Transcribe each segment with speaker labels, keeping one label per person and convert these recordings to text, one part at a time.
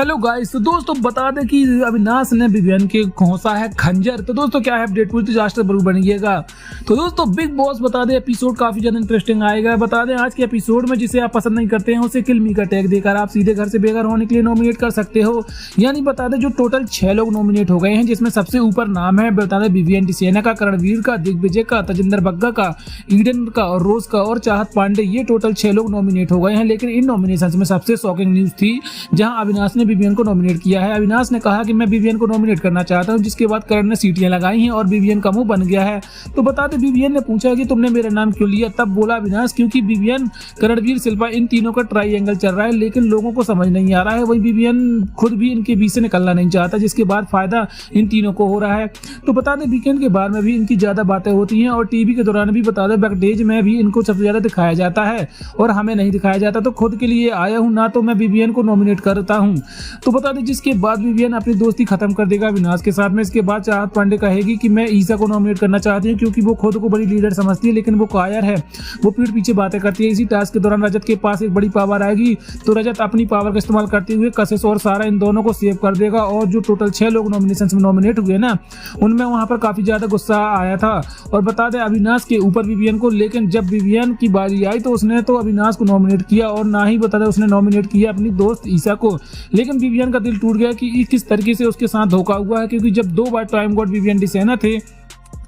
Speaker 1: Hello guys, तो दोस्तों बता दें कि अविनाश ने विवियन के खोसा है खंजर। तो दोस्तों क्या है अपडेट पूरी तो आज तक जरूर बनिएगा। तो दोस्तों बिग बॉस बता दें एपिसोड काफी ज्यादा इंटरेस्टिंग आएगा। बता दें आज के एपिसोड में जिसे आप पसंद नहीं करते हैं उसे किल मी का टैग देकर आप सीधे घर से बेघर होने के लिए नॉमिनेट कर सकते हो। यानी बता दें जो टोटल 6 लोग नॉमिनेट हो गए हैं, जिसमें सबसे ऊपर नाम है बता दें विवियन डिसेना का, करणवीर का, दिग्विजय का, तजिंदर बग्गा का, ईडन का और रोज का और चाहत पांडे। ये टोटल 6 लोग नॉमिनेट हो गए हैं। लेकिन इन नॉमिनेशन में सबसे शॉकिंग न्यूज थी जहां अविनाश ने विवियन को नॉमिनेट किया है। अविनाश ने कहा कि मैं विवियन को नॉमिनेट करना चाहता हूं, जिसके बाद करण ने सीटियां लगाई हैं और विवियन का मुंह बन गया है। तो बता दें विवियन ने पूछा कि तुमने मेरा नाम क्यों लिया, तब बोला अविनाश क्योंकि विवियन, करणवीर, शिल्पा इन तीनों का ट्राइएंगल चल रहा है, लेकिन लोगों को समझ नहीं आ रहा है। वही विवियन खुद भी इनके बीच से निकलना नहीं चाहता, जिसके बाद फायदा इन तीनों को हो रहा है। तो बता दें वीकेंड के बारे में भी इनकी ज्यादा बातें होती हैं और टीवी के दौरान भी बता दें बैकस्टेज में भी इनको सबसे ज्यादा दिखाया जाता है और हमें नहीं दिखाया जाता। तो खुद के लिए आया हूं ना, तो मैं विवियन को नॉमिनेट करता हूं। तो बता दें जिसके बाद विवियन अपनी दोस्ती खत्म कर देगा अविनाश के साथ में। इसके बाद चाहत पांडे कहेगी कि मैं ईसा को नॉमिनेट करना चाहती हूँ क्योंकि वो खुद को बड़ी लीडर समझती है, लेकिन वो कायर है, वो पीठ पीछे बातें करती है। इसी टास्क के दौरान रजत के पास एक बड़ी पावर आएगी, तो रजत अपनी पावर का इस्तेमाल करते हुए कशिश और सारा इन दोनों को सेव कर देगा। और जो टोटल 6 लोग नॉमिनेशन में नॉमिनेट हुए ना, उनमें वहां पर काफी ज्यादा गुस्सा आया था। और बता दें अविनाश के ऊपर विवियन को, लेकिन जब विवियन की बारी आई तो उसने तो अविनाश को नॉमिनेट किया और ना ही बता दें उसने नॉमिनेट किया अपनी दोस्त ईसा को। लेकिन विवियन का दिल टूट गया कि किस तरीके से उसके साथ धोखा हुआ है, क्योंकि जब 2 बार टाइम गॉड विवियन डिसेना थे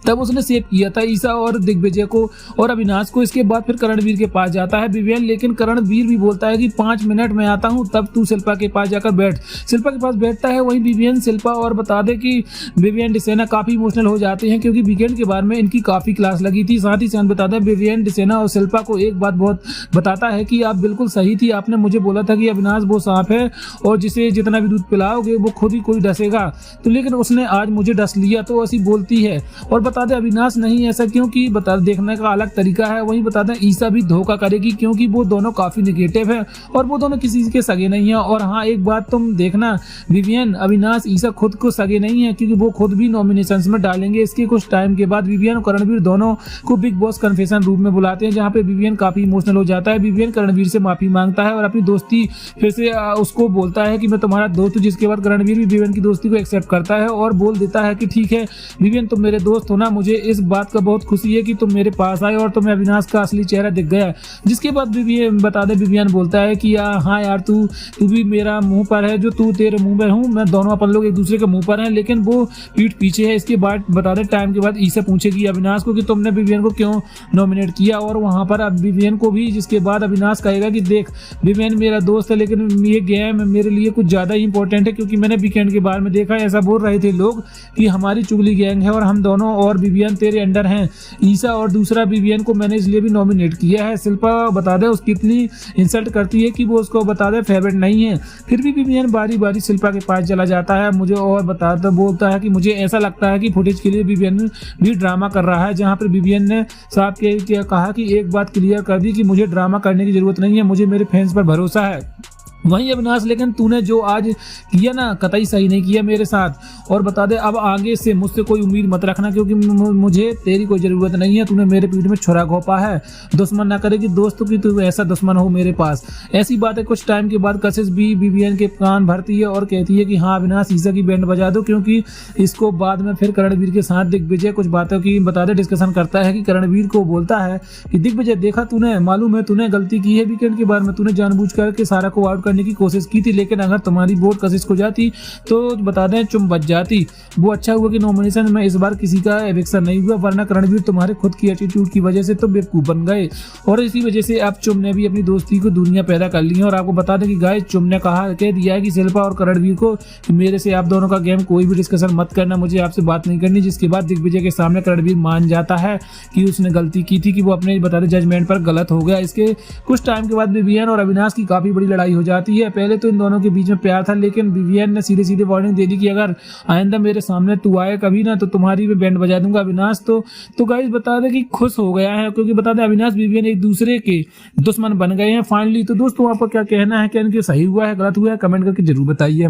Speaker 1: तब उसने सेव किया था ईसा और दिग्विजय को और अविनाश को। इसके बाद फिर करणवीर के पास जाता है विवियन, लेकिन करणवीर भी बोलता है कि 5 मिनट में आता हूं, तब तू शिल्पा के पास जाकर बैठ। शिल्पा के पास बैठता है वहीं विवियन, शिल्पा और बता दे कि विवियन डिसेना काफी इमोशनल हो जाते हैं क्योंकि वीकेंड के बारे में इनकी काफी क्लास लगी थी। साथ ही साथ बता दें विवियन डिसेना और शिल्पा को एक बात बहुत बताता है कि आप बिल्कुल सही थी, आपने मुझे बोला था कि अविनाश वो सांप है और जिसे जितना भी दूध पिलाओगे वो खुद ही कोई डसेगा। तो लेकिन उसने आज मुझे डस लिया, तो ऐसी बोलती है। और बता दें अविनाश नहीं ऐसा क्योंकि बता देखने का अलग तरीका है। वहीं बता दें ईसा भी धोखा करेगी क्योंकि वो दोनों काफी निगेटिव है और वो दोनों किसी के सगे नहीं है। और हाँ एक बात तुम देखना, विवियन, अविनाश, ईसा खुद को सगे नहीं है क्योंकि वो खुद भी नॉमिनेशंस में डालेंगे। इसके कुछ टाइम के बाद विवियन और करणवीर दोनों को बिग बॉस कन्फेशन रूम में बुलाते हैं, जहाँ पे विवियन काफी इमोशनल हो जाता है। विवियन करणवीर से माफी मांगता है और अपनी दोस्ती फिर से उसको बोलता है कि मैं तुम्हारा दोस्त हूँ, जिसके बाद करणवीर भी विवियन की दोस्ती को एक्सेप्ट करता है और बोल देता है कि ठीक है विवियन तुम मेरे दोस्त हो ना, मुझे इस बात का बहुत खुशी है कि तुम मेरे पास आए और तुम्हें अविनाश का असली चेहरा दिख गया। जिसके बाद विवियन बता दे विवियन बोलता है कि हाँ यार तू भी मेरा मुंह पर है, जो तू तेरे मुंह में हूँ, मैं दोनों अपन लोग एक दूसरे के मुंह पर हैं, लेकिन वो पीठ पीछे है। इसके बाद बता दे टाइम के बाद ईसा पूछेगी अविनाश को कि तुमने विवियन को क्यों नॉमिनेट किया, और वहां पर अब विवियन को भी, जिसके बाद अविनाश कहेगा कि देख विवियन मेरा दोस्त है, लेकिन ये गेम मेरे लिए कुछ ज्यादा ही इंपॉर्टेंट है क्योंकि मैंने वीकेंड के बारे में देखा, ऐसा बोल रहे थे लोग कि हमारी चुगली गैंग है और हम दोनों और विवियन तेरे अंडर हैं ईसा, और दूसरा विवियन को मैंने इसलिए भी नॉमिनेट किया है। शिल्पा बता दे उसकी इतनी इंसल्ट करती है कि वो उसको बता दे फेवरेट नहीं है, फिर भी विवियन बारी बारी शिल्पा के पास चला जाता है मुझे और बताता बोलता है कि मुझे ऐसा लगता है कि फुटेज के लिए विवियन भी ड्रामा कर रहा है, जहां पर विवियन ने साहब के कहा कि एक बात क्लियर कर दी कि मुझे ड्रामा करने की जरूरत नहीं है, मुझे मेरे फैंस पर भरोसा है। वहीं अविनाश लेकिन तूने जो आज किया ना कतई सही नहीं किया मेरे साथ, और बता दे अब आगे से मुझसे कोई उम्मीद मत रखना क्योंकि मुझे तेरी कोई जरूरत नहीं है, तूने मेरे पीठ में छुरा घोंपा है, दुश्मन ना करे कि दोस्त की तू ऐसा दुश्मन हो मेरे पास। ऐसी बातें कुछ टाइम के बाद कशिश भी विवियन के कान भरती है और कहती है कि हाँ अविनाश ईसा की बैंड बजा दो, क्योंकि इसको बाद में फिर करणवीर के साथ दिग्विजय कुछ बातों की बता दे डिस्कशन करता है कि करणवीर को बोलता है कि दिग्विजय देखा तूने, मालूम है तूने गलती की है वीकेंड के बारे में, तूने जानबूझ करके सारा को आउट करने की कोशिश की थी, लेकिन अगर तुम्हारी वोट कशिश को जाती तो बता दें चुम बच जाती। वो अच्छा हुआ कि नॉमिनेशन में इस बार किसी का एविक्शन नहीं हुआ, वरना करणवीर तुम्हारे खुद की एटीट्यूड की वजह से तो बेवकूफ बन गए, और इसी वजह से अब चुम ने भी अपनी दोस्ती को दुनिया पैदा कर ली है। और आपको बता दें कि गाइस चुम ने कह दिया है कि शिल्पा और करणवीर को कि मेरे से आप दोनों का गेम कोई भी डिस्कशन मत करना, मुझे आपसे बात नहीं करनी। जिसके बाद दिग्विजय के सामने करणवीर मान जाता है कि उसने गलती की थी, कि वो अपने बता दें जजमेंट पर गलत हो गया। इसके कुछ टाइम के बाद विवियन और अविनाश की काफी बड़ी लड़ाई हो जाती है। पहले तो इन दोनों के बीच में प्यार था, लेकिन विवियन ने सीधे सीधे वार्निंग दे दी कि अगर आइंदा मेरे सामने तू आए कभी ना तो तुम्हारी भी बैंड बजा दूंगा अविनाश। तो गाइस बता दे कि खुश हो गया है क्योंकि बता दे अविनाश विवियन एक दूसरे के दुश्मन बन गए हैं फाइनली। तो दोस्तों आपका क्या कहना है, क्या इनके सही हुआ है गलत हुआ है, कमेंट करके जरूर बताइए।